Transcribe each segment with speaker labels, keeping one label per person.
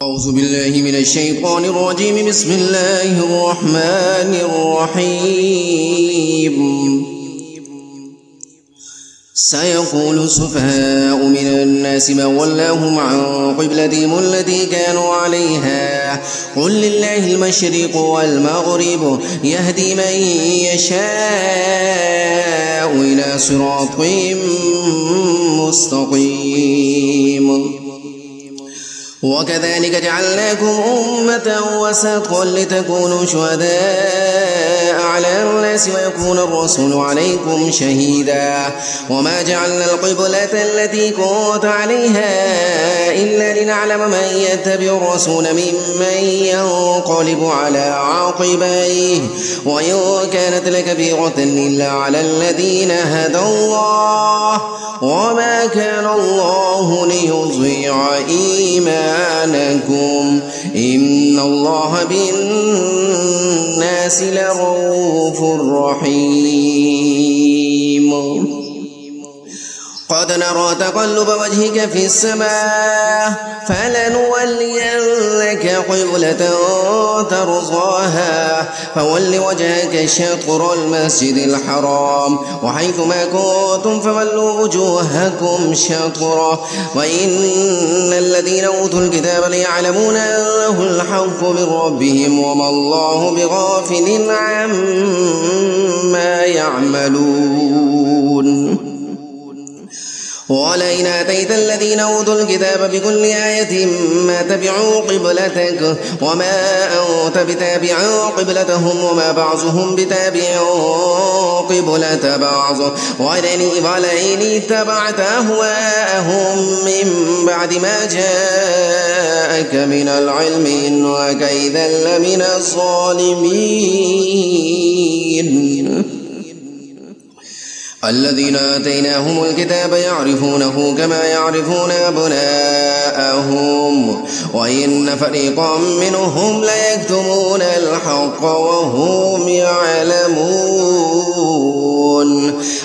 Speaker 1: أعوذ بالله من الشيطان الرجيم. بسم الله الرحمن الرحيم. سيقول السفهاء من الناس ما ولاهم عن قبلتهم التي كانوا عليها قل لله المشرق والمغرب يهدي من يشاء إلى صراط مستقيم. وكذلك جعلناكم أمة وسطا لتكونوا شهداء على الناس ويكون الرسول عليكم شهيدا. وما جعلنا القبلة التي كنت عليها إلا لنعلم من يتبع الرسول ممن ينقلب على عقبيه وإن كانت لكبيرة إلا على الذين هدى الله وما كان الله ليضيع إيمانكم إن الله بالناس لرؤوف رحيم. قد نرى تقلب وجهك في السماء فلنولينك قبلة ترضاها فول وجهك شطر المسجد الحرام وحيث ما كنتم فولوا وجوهكم شطره وإن الذين أوتوا الكتاب ليعلمون أنه الحق من ربهم وما الله بغافل عما يعملون. ولئن آتيت الذين أوتوا الكتاب بكل آية ما تبعوا قبلتك وما أنت بتابع قبلتهم وما بعضهم بتابع قبلة بعض ولئن اتبعت أهواءهم من بعد ما جاءك من العلم إنك إذا لمن الظالمين. الذين آتيناهم الكتاب يعرفونه كما يعرفون أبناءهم وإن فريقا منهم ليكتمون الحق وهم يعلمون.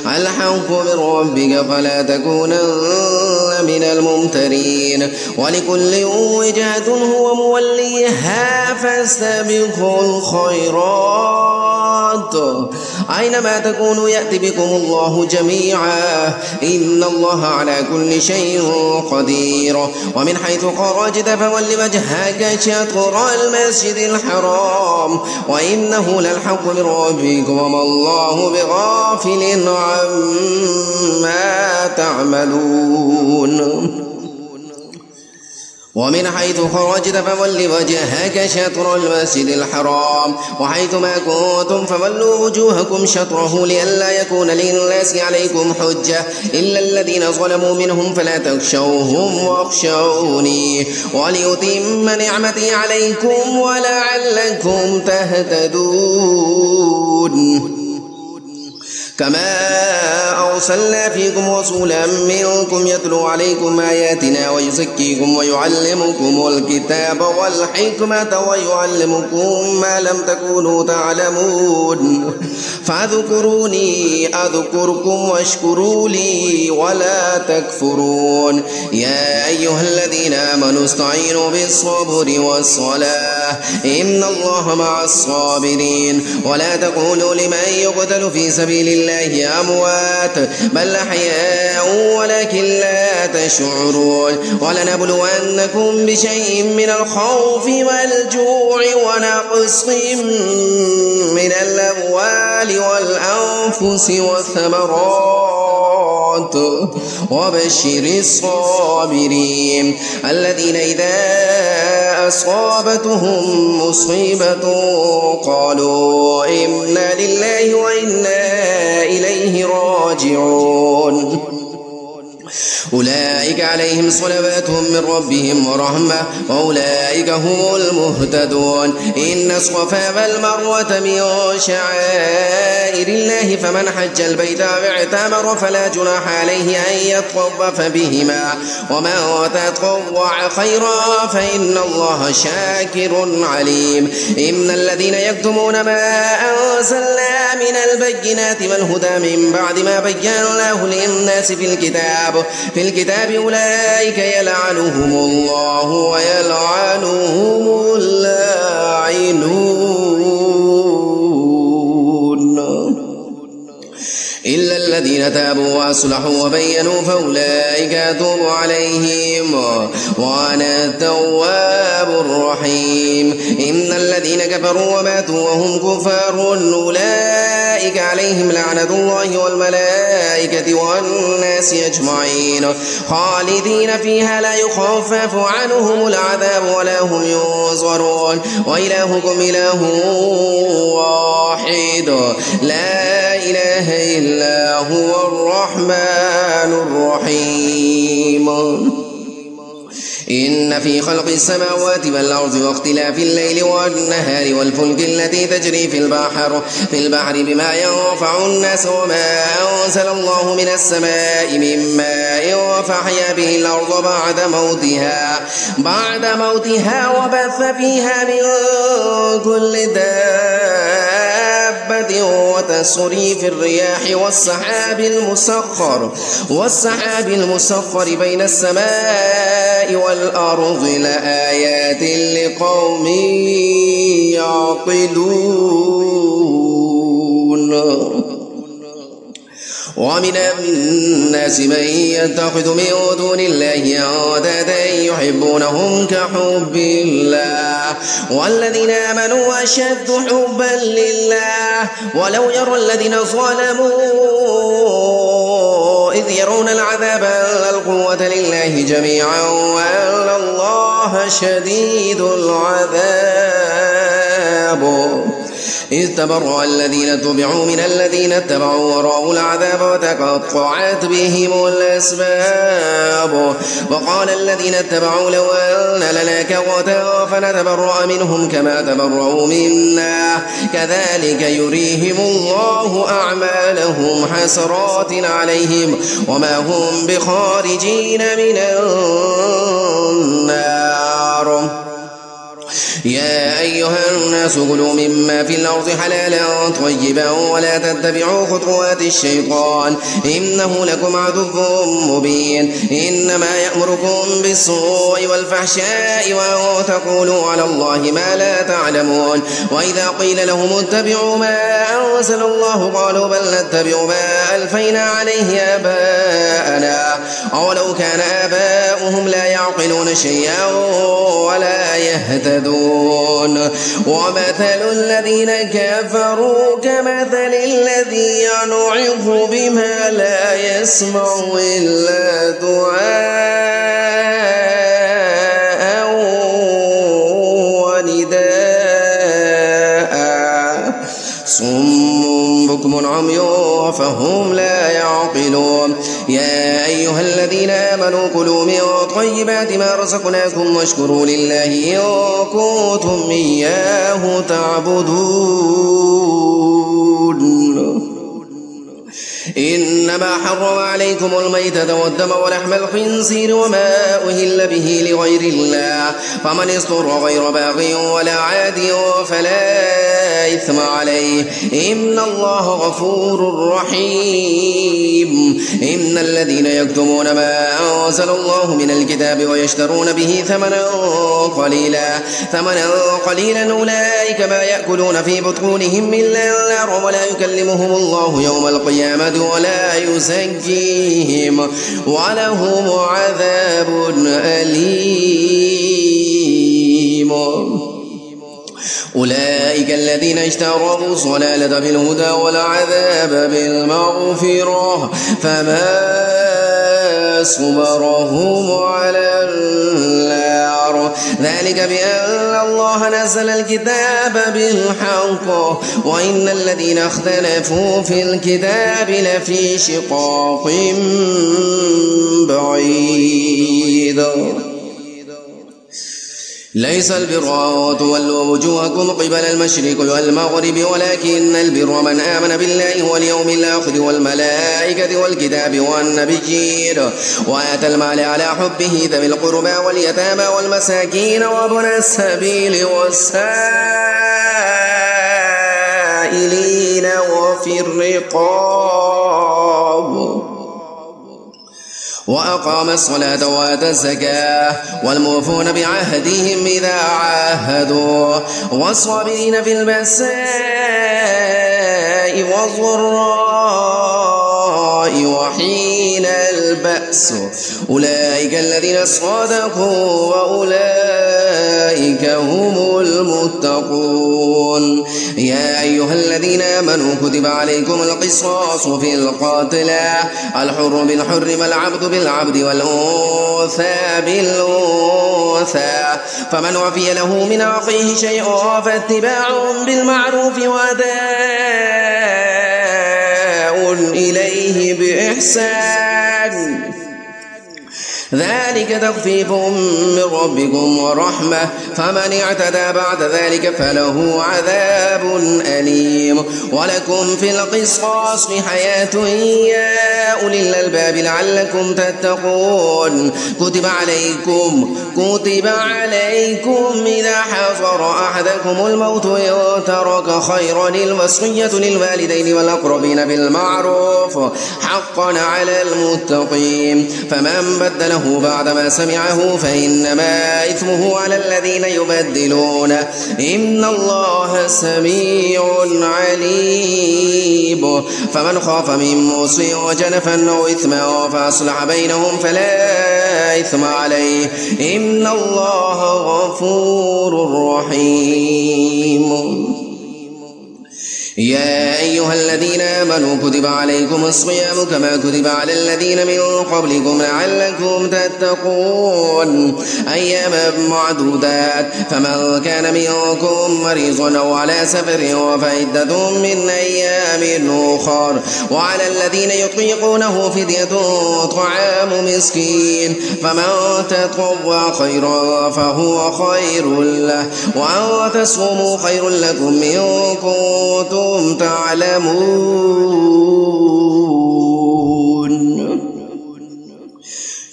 Speaker 1: الحق من ربك فلا تكونن من الممترين ولكل وجهة هو موليها فاستبقوا الخيرات أينما تكونوا يأتي بكم الله جميعا إن الله على كل شيء قدير. ومن حيث خرجت فول وجهك شطر المسجد الحرام وإنه للحق من ربك وما الله بغافل عما تعملون. ومن حيث خرجت فول وجهك شطر المسجد الحرام وحيث ما كنتم فولوا وجوهكم شطره لئلا يكون للناس عليكم حجة إلا الذين ظلموا منهم فلا تخشوهم واخشوني وليتم نعمتي عليكم ولعلكم تهتدون. كما أرسلنا فيكم رسولا منكم يتلو عليكم آياتنا ويزكيكم ويعلمكم الكتاب والحكمة ويعلمكم ما لم تكونوا تعلمون فاذكروني أذكركم واشكروا لي ولا تكفرون. يا أيها الذين آمنوا استعينوا بالصبر والصلاة إن الله مع الصابرين. ولا تقولوا لمن يقتل في سبيل الله أموات بل أحياء ولكن لا تشعرون. ولنبلونكم بشيء من الخوف والجوع ونقص من الأموال والأنفس والثمرات وبشر الصابرين الذين إذا أصابتهم مصيبة قالوا إنا لله وإنا إليه راجعون. أولئك عليهم صلوات من ربهم ورحمة وأولئك هم المهتدون. إن الصفا والمروة من شعائر الله فمن حج البيت واعتمر فلا جناح عليه أن يطوف بهما ومن تطوع خيرا فإن الله شاكر عليم. إن الذين يكتمون ما أنزلنا من البينات والهدى من بعد ما بيناه للناس في الكتاب في الكتاب أولئك يلعنهم الله ويلعنهم اللاعنون إلا الذين تابوا وأصلحوا وبينوا فأولئك أتوب عليهم وأنا التواب الرحيم إن الذين كفروا وماتوا وهم كفار أولئك عليهم لعنة الله والملائكة والناس أجمعين خالدين فيها لا يخفف عنهم العذاب ولا هم ينظرون وإلهكم إله واحد لا إله إلا هو الرحمن الرحيم إن في خلق السماوات والأرض واختلاف الليل والنهار والفلك التي تجري في البحر بما ينفع الناس وما أنزل الله من السماء من ماء فأحيا به الأرض بعد موتها وبث فيها من كل دابة وتصريف الرياح والسحاب المسخر بين السماء والأرض لآيات لقوم يعقلون ومن الناس من يتخذ من دون الله أندادا يحبونهم كحب الله والذين آمنوا أشد حبا لله ولو يرى الذين ظلموا إذ يرون العذاب أن القوة لله جميعا وأن الله شديد العذاب إذ تبرأ الذين تبعوا من الذين اتبعوا ورأوا العذاب وتقطعت بهم الأسباب وقال الذين اتبعوا لو أن لنا كرة فنتبرأ منهم كما تبرأوا منا كذلك يريهم الله أعمالهم حسرات عليهم وما هم بخارجين من النار يا أيها الناس كلوا مما في الأرض حلالا طيبا ولا تتبعوا خطوات الشيطان إنه لكم عدو مبين إنما يأمركم بالسوء والفحشاء وأن تقولوا على الله ما لا تعلمون وإذا قيل لهم اتبعوا ما أنزل الله قالوا بل نتبع ما ألفينا عليه آباءنا أولو كان آباؤهم لا يعقلون شيئا ولا يهتدون ومثل الذين كفروا كمثل الذي ينعظ بما لا يسمع إلا دعاء ونداء صم بكم عمي فهم لا يعقلون يا أيها الذين آمنوا كلوا من طيبات ما رزقناكم واشكروا لله إن كنتم إياه تعبدون إنما حرم عليكم الميتة والدم ولحم الخنزير وما أهل به لغير الله فمن اضطر غير باغ ولا عاد فلا إثم عليه إن الله غفور رحيم إن الذين يكتمون ما أنزل الله من الكتاب ويشترون به ثمنا قليلا أولئك ما يأكلون في بطونهم إلا النار ولا يكلمهم الله يوم القيامة ولا يزكيهم ولهم عذاب أليم أولئك الذين اشتروا الضلالة بالهدى والعذاب بالمغفرة فما صبرهم على النار ذلك بأن الله نزل الكتاب بالحق وإن الذين اختلفوا في الكتاب لفي شقاق بعيد ليس البر أن تولوا وجوهكم قبل المشرق والمغرب ولكن البر من آمن بالله واليوم الآخر والملائكة والكتاب والنبيين وآتى المال على حبه ذوي القربى واليتامى والمساكين وابن السبيل والسائلين وفي الرقاب وأقام الصلاة وآتى الزكاة والموفون بعهدهم إذا عاهدوا والصابرين في البأساء والضراء وحين البأس أولئك الذين صدقوا وأولئك هم المتقون. يا أيها الذين آمنوا كتب عليكم القصاص في القتلى الحر بالحر والعبد بالعبد والأنثى بالأنثى فمن عفي له من أخيه شيء فاتباع بالمعروف وأداء إليه بإحسان ذلك تخفيف من ربكم ورحمة فمن اعتدى بعد ذلك فله عذاب أليم. ولكم في القصاص حياة يا أولي الألباب لعلكم تتقون. كتب عليكم إذا حضر أحدكم الموت إن ترك خيرا الوصية للوالدين والأقربين بالمعروف حقا على المتقين فمن بدله بعدما سمعه فإنما إثمه على الذين يبدلونه إن الله سميع عليم. فمن خاف من موص وجنفا أو إثما فأصلح بينهم فلا إثم عليه إن الله غفور رحيم. يا أيها الذين آمنوا كتب عليكم الصيام كما كتب على الذين من قبلكم لعلكم تتقون أياما معدودات فمن كان منكم مريضا أو على سفر فعدة من أيام أخر وعلى الذين يطيقونه فدية طعام مسكين فمن تطوع خيرا فهو خير له وأن تصوموا خير لكم إن كنتم تعلمون.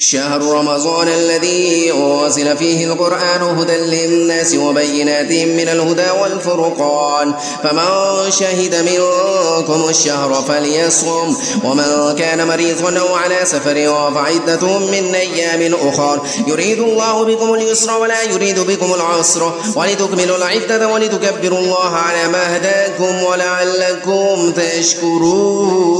Speaker 1: شهر رمضان الذي أنزل فيه القرآن هدى للناس وبينات من الهدى والفرقان فمن شهد منكم الشهر فليصم ومن كان مريضا أو على سفر فعدة من أيام أخر يريد الله بكم اليسر ولا يريد بكم العسر ولتكملوا العدة ولتكبروا الله على ما هداكم ولعلكم تشكرون.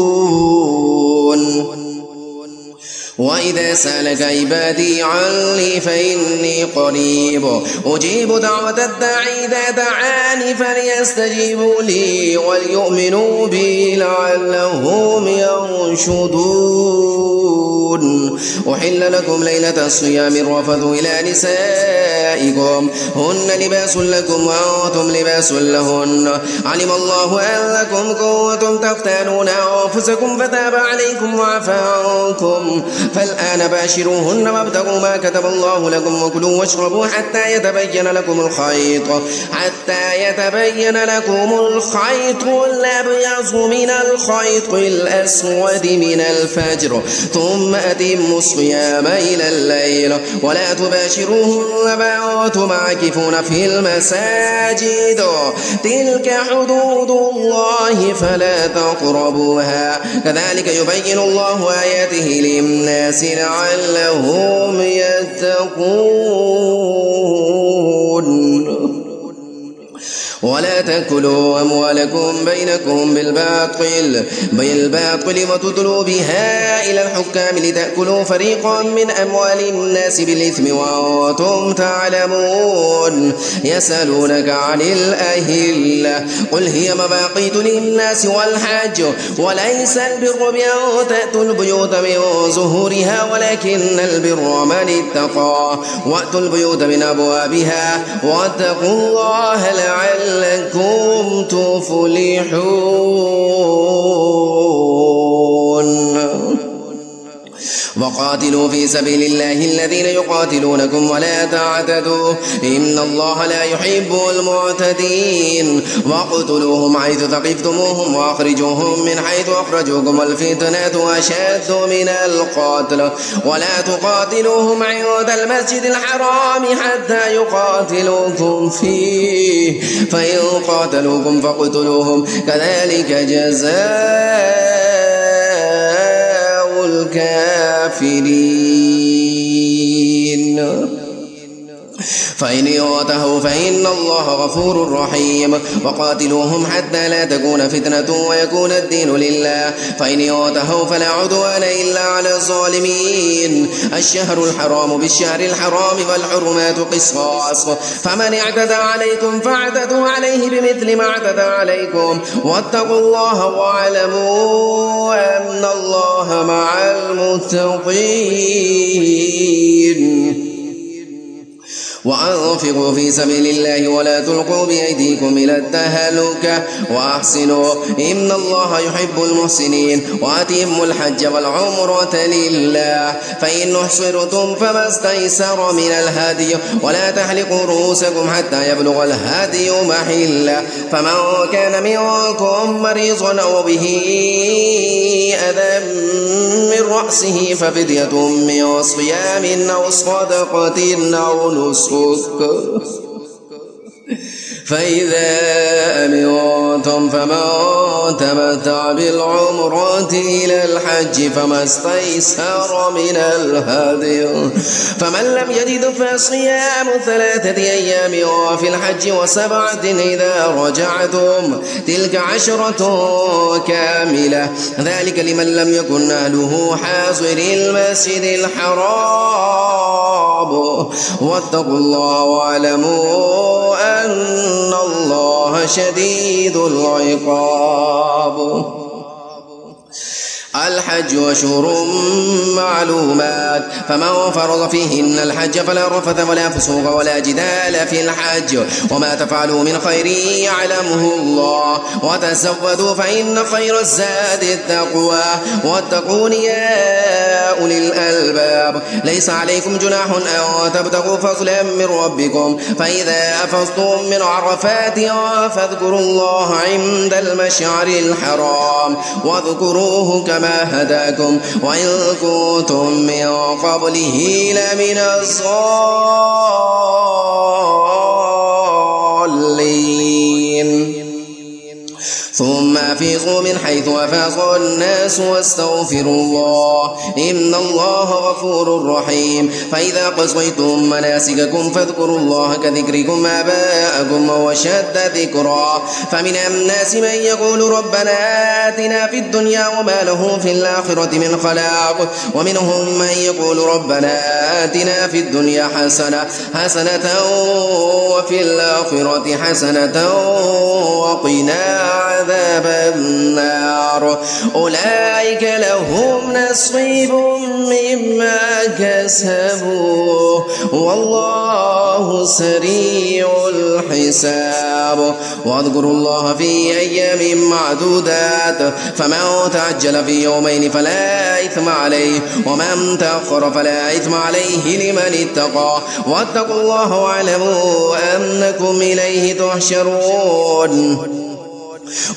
Speaker 1: وإذا سألك عبادي عني فإني قريب أجيب دعوة الداعي إذا دعاني فليستجيبوا لي وليؤمنوا بي لعلهم يرشدون. أحل لكم ليلة الصيام الرفث إلى نسائكم هن لباس لكم وأنتم لباس لهن علم الله أنكم كنتم تختانون أنفسكم فتاب عليكم وعفى عنكم فالآن باشروهن وابتغوا ما كتب الله لكم وكلوا واشربوا حتى يتبين لكم الخيط الأبيض من الخيط الأسود من الفجر ثم أتموا الصيام إلى الليل ولا تباشروهن وأنتم عاكفون في المساجد تلك حدود الله فلا تقربوها كذلك يبين الله آياته للناس لعلهم يتقون. ولا تأكلوا أموالكم بينكم بالباطل وتدلوا بها إلى الحكام لتأكلوا فريقا من أموال الناس بالإثم وأنتم تعلمون. يسألونك عن الأهلة قل هي مواقيت للناس والحج وليس البر بأن تأتوا البيوت من ظهورها ولكن البر من اتقى وأتوا البيوت من أبوابها واتقوا الله لعلكم تفلحون. وقاتلوا في سبيل الله الذين يقاتلونكم ولا تعتدوا إن الله لا يحب المعتدين. واقتلوهم حيث ثقفتموهم وأخرجوهم من حيث أخرجوكم الفتنة أشد من القتل ولا تقاتلوهم عند المسجد الحرام حتى يقاتلوكم فيه فإن قاتلوكم فاقتلوهم كذلك جزاء الكافرين. فإن ينتهوا فإن الله غفور رحيم. وقاتلوهم حتى لا تكون فتنة ويكون الدين لله، فإن ينتهوا فلا عدوان إلا على الظالمين. الشهر الحرام بالشهر الحرام والحرمات قصاص، فمن اعتدى عليكم فاعتدوا عليه بمثل ما اعتدى عليكم، واتقوا الله واعلموا أن الله مع المتقين. وأنفقوا في سبيل الله ولا تلقوا بأيديكم إلى التهلكة وأحسنوا إن الله يحب المحسنين. وأتموا الحج والعمرة لله، فإن أحصرتم فما استيسر من الهدي، ولا تحلقوا رؤوسكم حتى يبلغ الهدي محله، فمن كان منكم مريضا أو به أذى من رأسه ففدية من صيام أو صدقة أو نسك. فإذا أمنتم فمن تمتع بالعمرة إلى الحج فما استيسر من الهدي، فمن لم يجد فصيام 3 أيام في الحج و7 إذا رجعتم، تلك 10 كاملة، ذلك لمن لم يكن أهله حاضر المسجد الحرام. واتقوا الله واعلموا أن الله شديد العقاب. الحج أشهر معلومات، فمن فرض فيهن الحج فلا رفث ولا فسوق ولا جدال في الحج، وما تفعلوا من خير يعلمه الله، وتزودوا فإن خير الزاد التقوى، واتقون يا أولي الألباب. ليس عليكم جناح أن تبتغوا فضلا من ربكم، فإذا أفضتم من عرفات فاذكروا الله عند المشعر الحرام، واذكروه كما هداكم وإن كنتم من قبله لمن الضالين. ثم أفيضوا من حيث أفاض الناس واستغفروا الله إن الله غفور رحيم. فإذا قضيتم مناسككم فاذكروا الله كذكركم آباءكم وشد ذكرا. فمن الناس من يقول ربنا آتنا في الدنيا وما له في الآخرة من خلاق، ومنهم من يقول ربنا آتنا في الدنيا حسنة وفي الآخرة حسنة وقنا عذاب النار. أولئك لهم نصيب مما كسبوا والله سريع الحساب. واذكروا الله في أيام معدودات، فمن تعجل في يومين فلا إثم عليه، ومن تأخر فلا إثم عليه لمن اتقى. واتقوا الله واعلموا أنكم إليه تحشرون.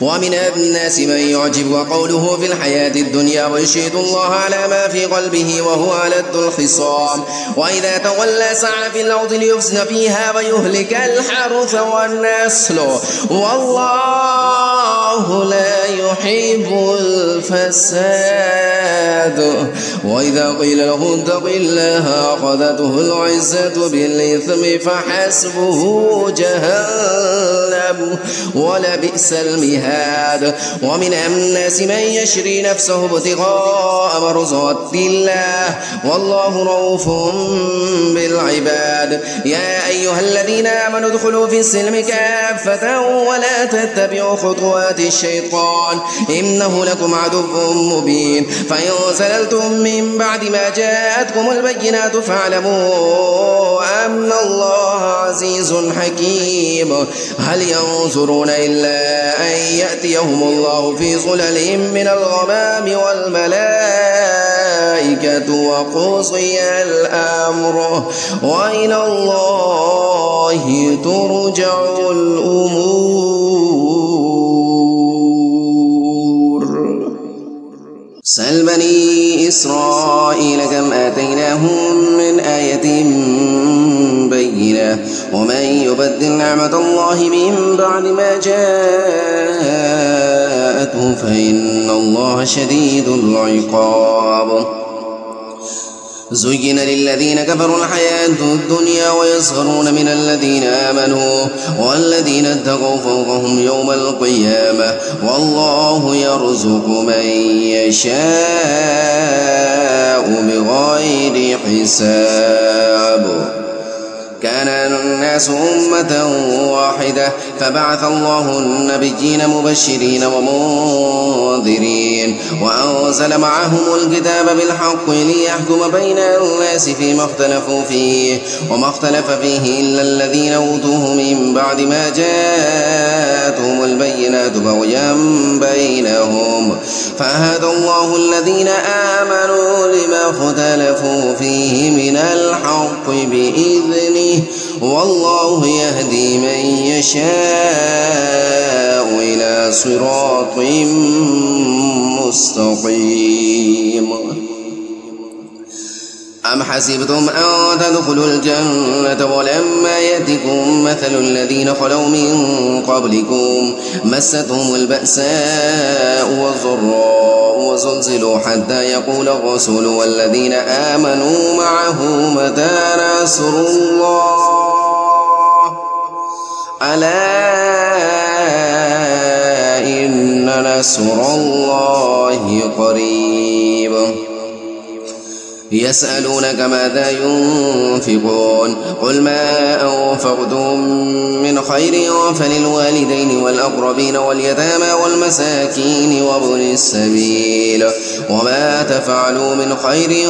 Speaker 1: ومن الناس من يعجب قوله في الحياة الدنيا ويشهد الله على ما في قلبه وهو ألد الخصام، وإذا تولى سعى في الأرض ليفسد فيها ويهلك الحرث والنسل والله لا يحب الفساد. وإذا قيل له اتق الله أخذته العزة بالإثم فحسبه جهنم ولبئس المهاد. ومن الناس من يشري نفسه ابتغاء مرضات الله والله رؤوف بالعباد. يا أيها الذين آمنوا ادخلوا في السلم كافة ولا تتبعوا خطوات الشيطان إنه لكم عدو مبين. فإن زللتم من بعد ما جاءتكم البينات فاعلموا أن الله عزيز حكيم. هل ينظرون إلا أن يأتيهم الله في ظلل من الغمام والملائكة وقضي الأمر وإلى الله ترجع الأمور. سل بني إسرائيل كم آتيناهم من آية بينة ومن يبدل نعمة الله من بعد ما جاءته جاءته فإن الله شديد العقاب. زين للذين كفروا الحياة الدنيا ويسخرون من الذين آمنوا والذين اتقوا فوقهم يوم القيامة والله يرزق من يشاء بغير حساب. كان الناس أمة واحدة فبعث الله النبيين مبشرين ومنذرين وأنزل معهم الكتاب بالحق ليحكم بين الناس فيما اختلفوا فيه وما اختلف فيه إلا الذين أوتوه من بعد ما جاءتهم البينات بغيا بينهم فهدى الله الذين آمنوا لما اختلفوا فيه من الحق بإذنه والله يهدي من يشاء إلى صراط مستقيم. أم حسبتم أن تدخلوا الجنة ولما يأتكم مثل الذين خلوا من قبلكم مستهم البأساء والضراء وزلزلوا حتى يقول الرسول والذين آمنوا معه متى نصر الله ألا إن نصر الله قريب. يسألونك ماذا ينفقون قل ما أنفقتم من خير فللوالدين والأقربين واليتامى والمساكين وابن السبيل وما تفعلوا من خير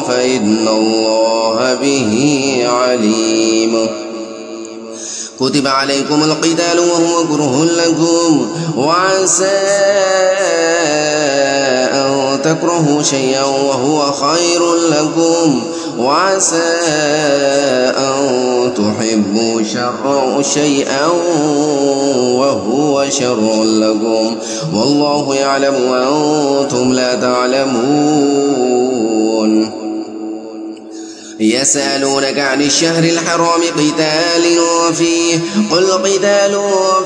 Speaker 1: فإن الله به عليم. كتب عليكم القتال وهو كره لكم وعسى أن تكرهوا شيئا وهو خير لكم وعسى أن تحبوا شيئا وهو شر لكم والله يعلم وأنتم لا تعلمون. يسألونك عن الشهر الحرام قتال فيه قل قتال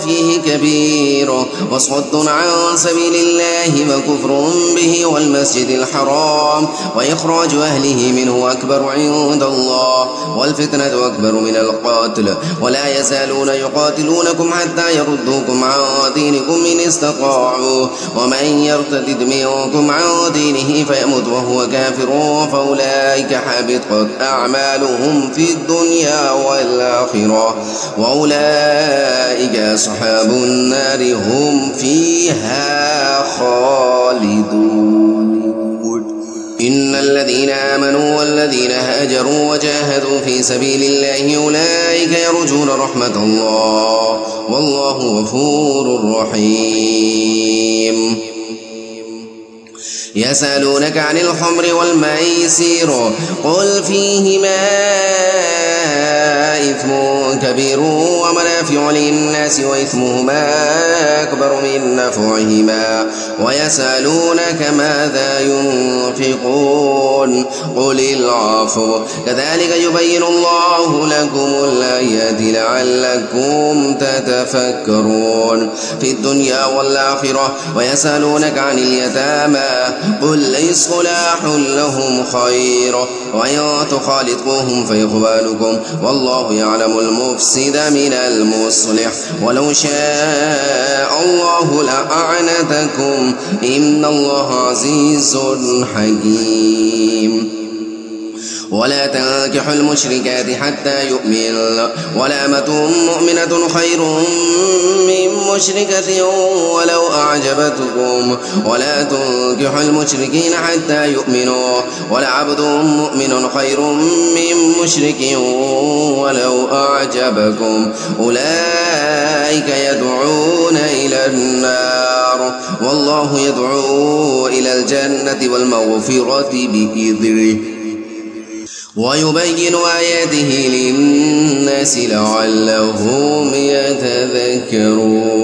Speaker 1: فيه كبير وصد عن سبيل الله وكفر به والمسجد الحرام وإخراج أهله منه أكبر عند الله والفتنة أكبر من القتل ولا يزالون يقاتلونكم حتى يردوكم عن دينكم إن استطاعوا ومن يرتد منكم عن دينه فيمت وهو كافر فأولئك حبطت أعمالهم في الدنيا والآخرة وأولئك أصحاب النار هم فيها خالدون. إن الذين آمنوا والذين هاجروا وجاهدوا في سبيل الله أولئك يرجون رحمة الله والله غفور رحيم. يسألونك عن الخمر والميسر قل فيهما إثم كبير ومنافع للناس وإثمهما أكبر من نفعهما ويسألونك ماذا ينفقون قل العفو كذلك يبين الله لكم الآيات لعلكم تتفكرون في الدنيا والآخرة. ويسألونك عن اليتامى قل إصلاح لهم خير وإن تخالطوهم فإخوانكم والله يعلم المفسد من المصلح ولو شاء الله لأعنتكم إن الله عزيز حكيم. ولا تنكحوا المشركات حتى يؤمن ولأمة مؤمنة خير من مشركة ولو أعجبتكم ولا تنكحوا المشركين حتى يؤمنوا ولعبد مؤمن خير من مشرك ولو أعجبكم أولئك يدعون إلى النار والله يدعو إلى الجنة والمغفرة بإذنه ويبين آياته للناس لعلهم يتذكرون.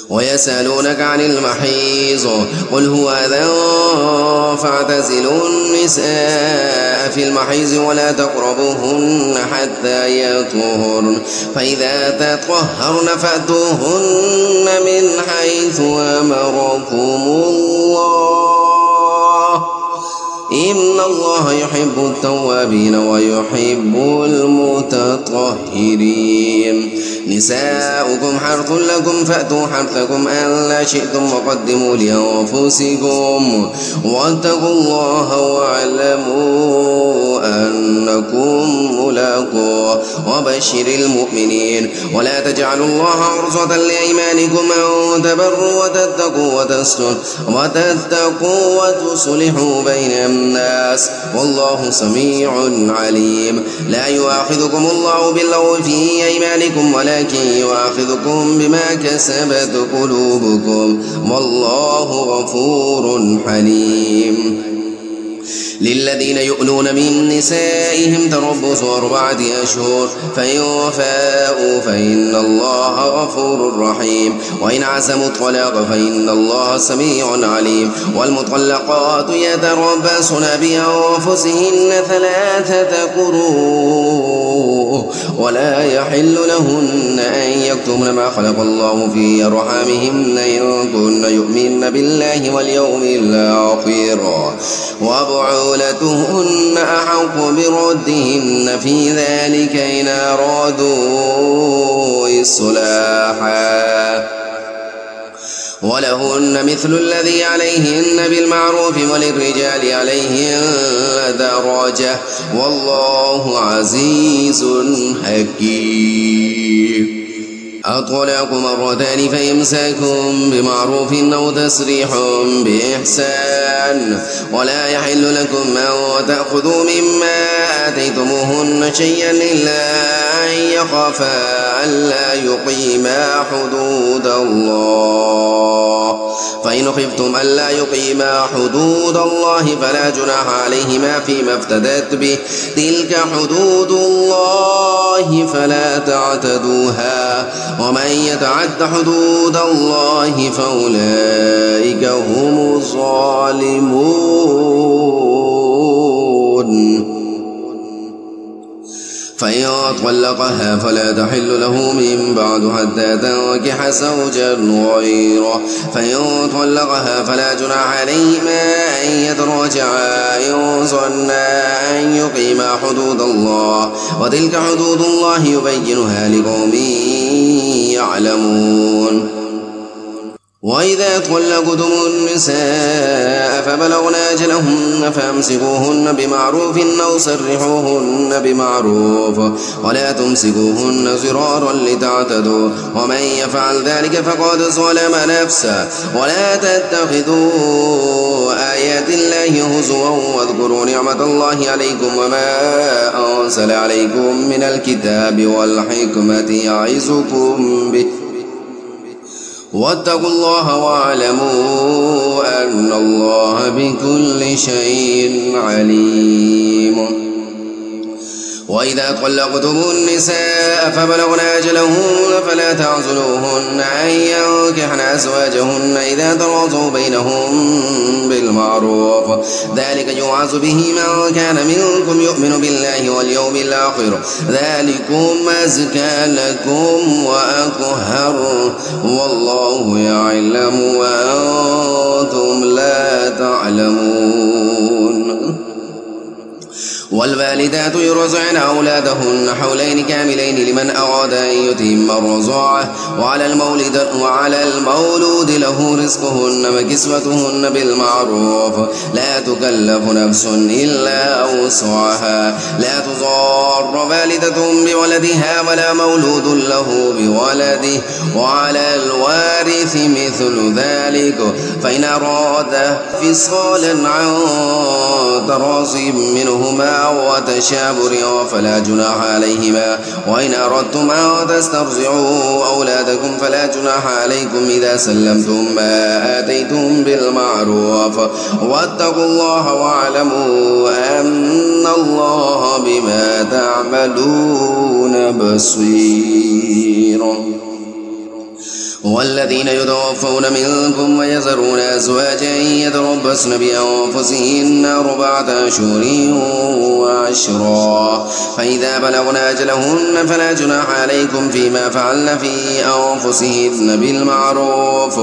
Speaker 1: ويسألونك عن المحيض قل هو أذى فاعتزلوا النساء في المحيض ولا تقربوهن حتى يطهرن فإذا تطهرن فأتوهن من حيث أمركم الله إن الله يحب التوابين ويحب المتطهرين نساؤكم حرث لكم فأتوا حرثكم أن شئتم وقدموا لأنفسكم واتقوا الله واعلموا أنكم ملاقوه وبشر المؤمنين ولا تجعلوا الله عرضة لأيمانكم أن تبروا وتتقوا وتصلحوا بين الناس والله سميع عليم لا يؤاخذكم الله باللغو في أيمانكم ولكن يؤاخذكم بما كسبت قلوبكم والله غفور حليم للذين يؤلون من نسائهم تربص 4 أشهر فإن فاءوا فإن الله غفور رحيم وإن عزموا الطلاق فإن الله سميع عليم والمطلقات يتربصن بأنفسهن 3 قروء ولا يحل لهن أن يكتمن ما خلق الله في أرحامهن إن كن يؤمن بالله واليوم الآخر وبعولتهن أحق بردهن في ذلك إن أرادوا إصلاحا ولهن مثل الذي عليهن بالمعروف وللرجال عليهن درجة والله عزيز حكيم الطلاق 2 فإمساكم بمعروف أو تسريح بإحسان ولا يحل لكم أن تأخذوا مما آتيتموهن شيئا إلا أن يخافا ألا يقيما حدود الله فإن خفتم ألا يقيما حدود الله فلا جناح عليهما فيما افتدت به تلك حدود الله فلا تعتدوها ومن يتعد حدود الله فأولئك هم الظالمون فإن طلقها فلا تحل له من بعد حتى تنكح زوجا غيره فإن طلقها فلا جناح عليهما أن يتراجعا إن ظنا أن يقيما حدود الله وتلك حدود الله يبينها لقوم يعلمون وإذا طلقتم النساء فبلغن أجلهن فامسكوهن بمعروف أو سرحوهن بمعروف ولا تمسكوهن ضرارا لتعتدوا ومن يفعل ذلك فقد ظلم نفسه ولا تتخذوا آيات الله هزوا واذكروا نعمة الله عليكم وما أنزل عليكم من الكتاب والحكمة يعظكم به واتقوا الله واعلموا أن الله بكل شيء عليم وإذا طلقتم النساء فبلغن أجلهن فلا تعزلوهن أن ينكحن أزواجهن إذا تراضوا بينهم بالمعروف ذلك يوعظ به من كان منكم يؤمن بالله واليوم الآخر ذلكم أزكى لكم وأطهر والله يعلم وأنتم لا تعلمون والوالدات يرضعن أولادهن حولين كاملين لمن أراد أن يتم الرضاعة وعلى المولود له رزقهن وكسوتهن بالمعروف لا تكلف نفس إلا وسعها لا تضار والدة بولدها ولا مولود له بولده وعلى الوارث مثل ذلك فإن أراد فصالا عن تراض منهما وتشابر فلا جناح عليهما وإن أردتم أن تسترضعوا أولادكم فلا جناح عليكم إذا سلمتم ما آتيتم بالمعروف واتقوا الله واعلموا أن الله بما تعملون بصير والذين يتوفون منكم ويذرون أزواجا يتربصن بأنفسهن 4 أشهر وعشرا فإذا بلغن أجلهن فلا جناح عليكم فيما فعلن في أنفسهن بالمعروف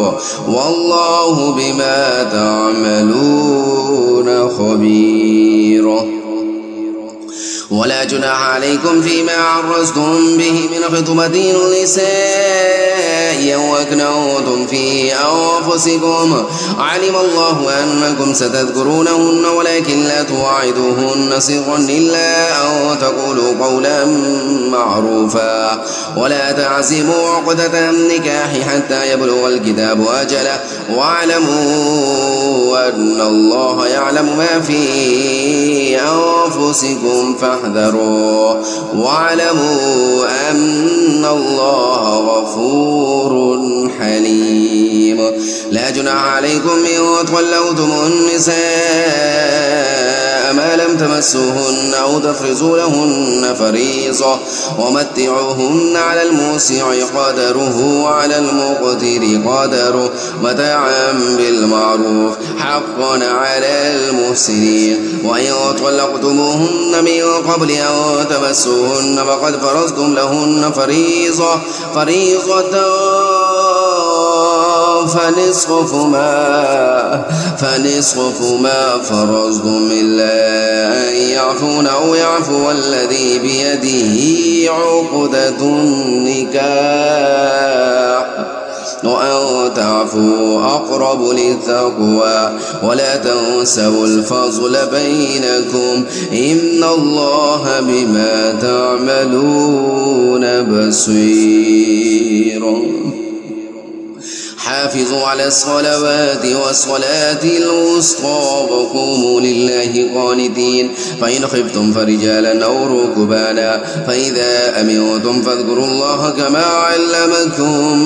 Speaker 1: والله بما تعملون خبير. ولا جناح عليكم فيما عرضتم به من خطبة النساء وأكننتم في أنفسكم علم الله أنكم ستذكرونهن ولكن لا تواعدوهن سرا إلا أن تقولوا قولا معروفا ولا تعزموا عقدة النكاح حتى يبلغ الكتاب أجله واعلموا أن الله يعلم ما في أنفسكم فاحذروا واعلموا أن الله غفور حليم. لا جناح عليكم إن طلقتم النساء ما لم تمسوهن أو تفرضوا لهن فريضة ومتعوهن على الموسع قدره وعلى المقتر قدره متاعا بالمعروف حقا على المحسنين. وإن طلقتموهن من قبل أن تمسوهن فقد فرضتم لهن فريضة فنصف ما فرضتم إلا أن يعفون أو يعفو الذي بيده عقدة النكاح وأن تعفوا أقرب للتقوى ولا تنسوا الفضل بينكم إن الله بما تعملون بصير. حافظوا على الصلوات والصلاة الوسطى وقوموا لله قانتين فإن خفتم فرجالا أو ركبانا فإذا أمنتم فاذكروا الله كما علمكم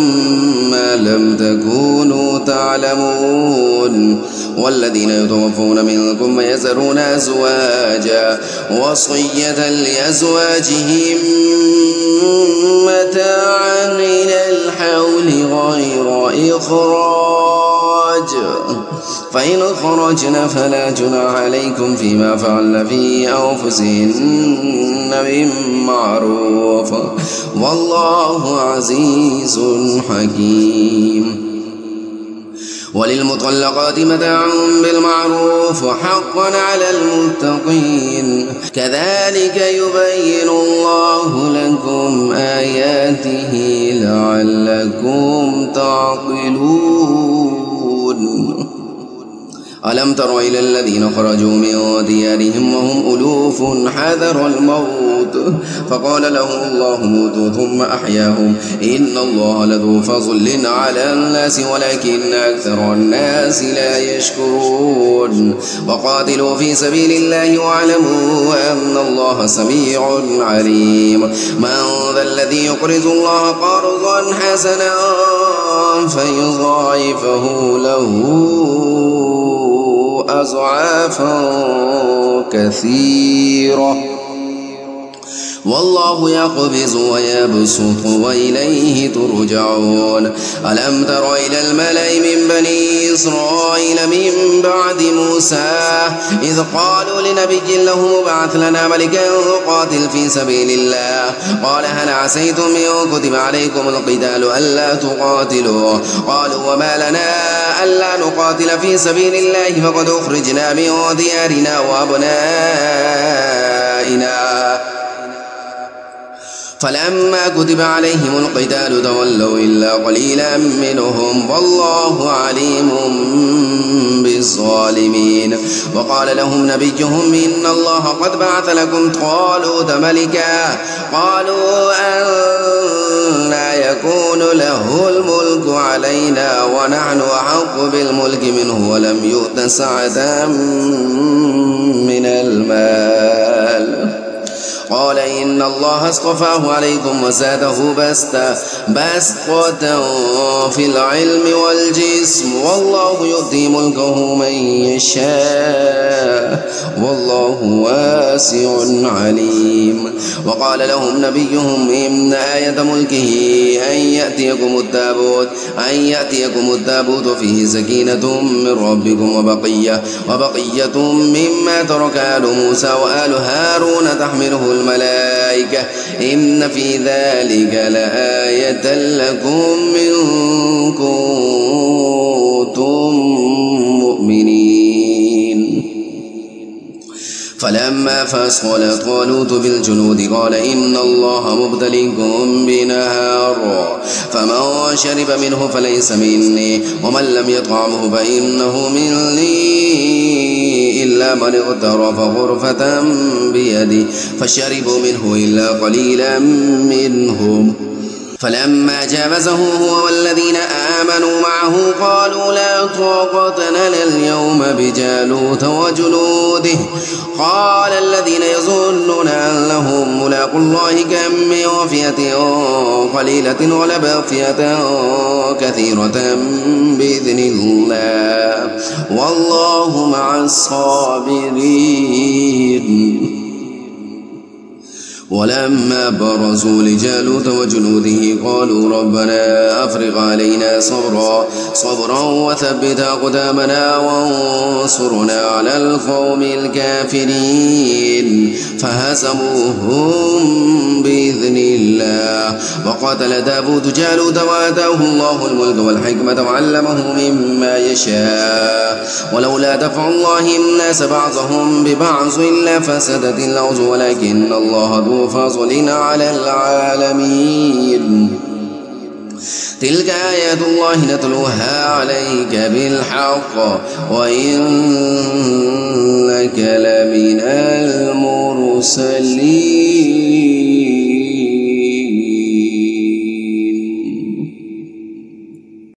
Speaker 1: ما لم تكونوا تعلمون. والذين يتوفون منكم ويذرون أزواجا وصية لأزواجهم متاعا إلى الحول غير إخراج فإن خرجن فلا جناح عليكم فيما فعلن في أنفسهن بالمعروف والله عزيز حكيم. وللمطلقات متاع بالمعروف حقا على المتقين كذلك يبين الله لكم آياته لعلكم تعقلون. ألم تر إلى الذين خرجوا من ديارهم وهم ألوف حذر الموت فقال لهم الله موتوا ثم أحياهم إن الله لذو فضل على الناس ولكن أكثر الناس لا يشكرون. وقاتلوا في سبيل الله واعلموا أن الله سميع عليم. من ذا الذي يقرض الله قرضا حسنا فيضاعفه له أضعافا كثيرة والله يقبض ويبسط وإليه ترجعون. ألم تر إلى الملأ من بني إسرائيل من بعد موسى إذ قالوا لنبي له ابعث لنا ملكا نقاتل في سبيل الله قال هل عسيتم إن كتب عليكم القتال ألا تقاتلوا قالوا وما لنا ألا نقاتل في سبيل الله فقد أخرجنا من ديارنا وأبنائنا فلما كتب عليهم القتال تولوا إلا قليلا منهم والله عليم بالظالمين. وقال لهم نبيهم إن الله قد بعث لكم طالوت ملكا قالوا أنى يكون له الملك علينا ونحن أحق بالملك منه ولم يؤت سعة من المال قال إن الله اصطفاه عليكم وزاده بسطة في العلم والجسم والله يؤتي ملكه من يشاء والله واسع عليم. وقال لهم نبيهم إن آية ملكه أن يأتيكم التابوت فيه سكينة من ربكم وبقية مما ترك آل موسى وآل هارون تحمله الملائكة إن في ذلك لآية لكم إن كنتم مؤمنين. فلما فصل طالوت بالجنود قال إن الله مبتليكم بنهر فمن شرب منه فليس مني ومن لم يطعمه فإنه مني إلا من اغترف غرفة بيده فشربوا منه إلا قليلا منهم. فلما جاوزه هو والذين آمنوا معه قالوا لا طاقة لنا اليوم بجالوت وجنوده قال الذين يظنون أنهم ملاقو الله كم من فئة قليلة غلبت فئة كثيرة بإذن الله والله مع الصابرين. ولما برزوا لجالوت وجنوده قالوا ربنا أفرغ علينا صبرا وثبت أقدامنا وانصرنا على القوم الكافرين فهزموهم بإذن الله. وقاتل داود جالوت وآتاه الله الملك والحكمة وعلمه مما يشاء ولولا دفع الله الناس بعضهم ببعض إلا فسدت الأرض ولكن الله ذو فضل على العالمين. تلك آيات الله نتلوها عليك بالحق وإنك لمن المرسلين.